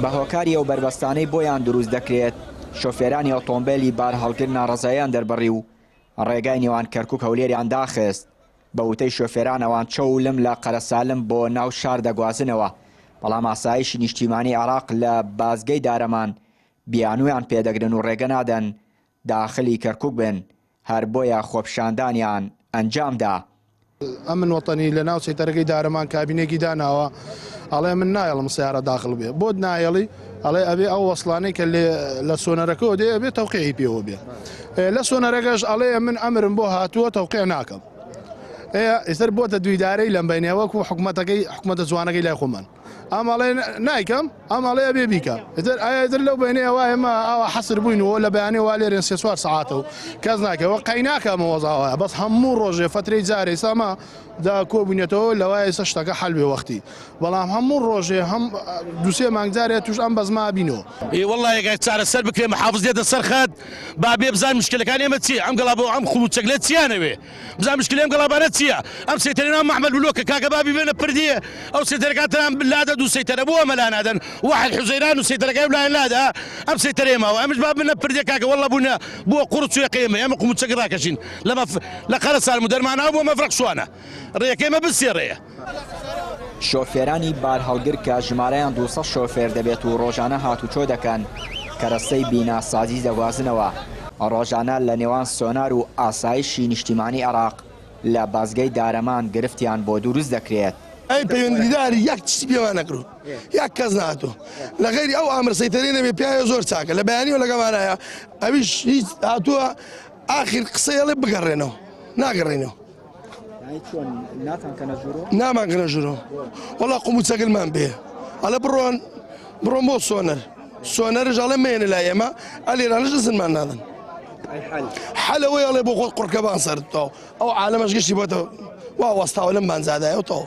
بە هۆکاری ئەو بربەستانەی بۆیان دروست دەکرێت شۆفێرانی ئۆتۆمبیلی بار هەڵگر ناڕەزاییان دەربڕی و ڕێگای نێوان کەرکووک هەولێریان داخست بە وتەی شۆفێران ئەوان چەولم لە قەرەسالم بۆ ناو شار دەگوازنەوە، بەڵام ئاسایشی نیشتیمانی عێراق لە بازگەی دارەمان بیانویان پێدەگرن و ڕێگە نادەن داخلی کەرکووک بن، هەر بۆیە خۆپیشاندانیان ئەنجامدا. ئەمن وەتەنی لە ناو سەیتەرەکەی دارەمان کابینێکی داناوە ئەڵێ من نایەڵم سیارە داخل بێ بۆ نایەڵی ئەڵێ ئەبێ ئەو وەسڵانەی کە لە سۆنەرەکەەوە دێ ئەبێ تەوقیعی پێوە بێ لە سۆنەرەکەش ئەڵێ من ئەمرم بۆ هاتووە تەوقیع ناکەم ئێستر بۆتە دویدارەی لەم بینێوەکو حکومەتە جوانەکەی لای خۆمان ئەماڵێ نایکەم ئەماڵێ ئەبێ بیکە ئەتر لەو بینەوە ئێمە ئەوە حەسر بووینەوە لە بەیانێ وا لێرێن سێ چوار سەعاتەوە کەس ناکەوە قەی ناکەمەوە وەزاوایە بەس هەموو ڕۆژێ فترەی جارێ ساما دا کۆبوونێتەوە لەوایە ئێستا شتەکە حەل بێ وەختی بەڵام هەموو ڕۆژێ هەم دووسێ مانگجارێت توش ئەم بەزما بینەوە والله یەکای چارەسەر بکرێ محافظ دێتە سەر خەت با بێ بزان مشکلەکانی ئێمە چییە ئەم گەڵا بۆ ئەم خوچەکلێت چیانەوێ بزان مشکلی ئەم گەڵابانە چییە ئەم سێتەرێنان محمەد لولۆکە کاکە بابی بێنە پردیە ئەو سێتەرەکانتان لادە دوو سێتەرە بۆ ئەمە لا نادەن واحد حوزەیران و سێتەرەکەی لایەن لادا ئەم سێتەرێمەوە ئەمش با بنە پردیە کاکە والله بوونە بۆ قورچ و یەقەیەمە ئێمە قومچەک ڕاکەشین لە قەرەسال و دەرماناوە بۆ مەفرەق سوانە ڕێیەکەیمە بسێڕەیە. شۆفێرانی بار هەڵگر کە ژمارەیان 200 شۆفێر دەبێت و ڕۆژانە هاتوچۆ دەکەن کەرەستەی بیناسازی دەگوازنەوە ڕۆژانە لە نێوان سۆنار و ئاسایشی نیشتیمانی عێراق لە بازگەی دارەمان گرفتیان بۆ دروست دەکرێت. ئەی پەیوەندیداری یەک چی پێوان نەکرو یەک کەس نهاتوو لە غەیری ئەو ئامر سەیتەرێ نەبێ پیاوە زۆر چاکە لە بەیانیەوە لەگەمانایە ئەویش هیچ هاتووە ئاخر قسەیەڵێ بگەڕێنەوە ناگەڕێنەوە نامانکەنە ژوورۆ وەڵا قوموچەکلمان بێ ئەڵە بڕۆن بۆ سۆنەرش ئەڵێ مێنە لای ئێمە ئەلێرانش دەزنمان نادەن حەلەوەی ئەڵێ بۆ خۆت قورکەبان سەرتەوە ئەو عالەمەش گەشتی بۆتەوە وا وەستاوە لەم بانزادایەوەتەوە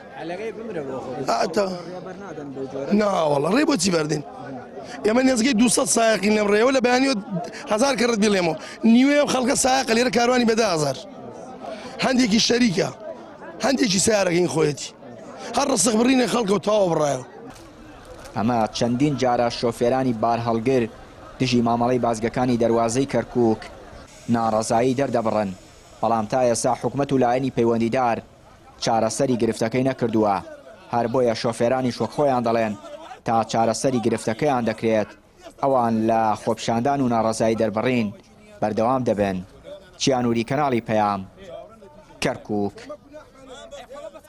ناوەڵە ڕێ بۆچی بەردین ئێمە نێزگەی 200 سایقین لەم ڕێەوە لە بەیانیوە 1000 کەڕت بڵێمەوە نیوێ خەڵکە سایقە لێرە کاروانی بە 10,000 هەندێکی شەریکە هەندێکی سیارەکەین خۆیەتی هەر ڕستق بڕینە خەڵکە و تاوە بڕایەوە. ئەمە چەندین جارە شۆفێرانی بار هەڵگر دژی مامەڵەی بازگەکانی دەواازەی کەرکووک ناڕەزایی دەردەبڕن، بەڵام تا ئێستا حکومەت و لایەنی پەیوەندیدار چارەسەری گرفتەکەی نەکردووە، هەر بۆیە شۆفێرانی شۆخۆیان دەڵێن تا چارەسەری گرفتەکەیان دەکرێت ئەوان لە خۆپیشاندان و ناڕەزایی دەربڕین بەردەوام دەبن. چیانوری کەناڵی پەیام، کەرکووک.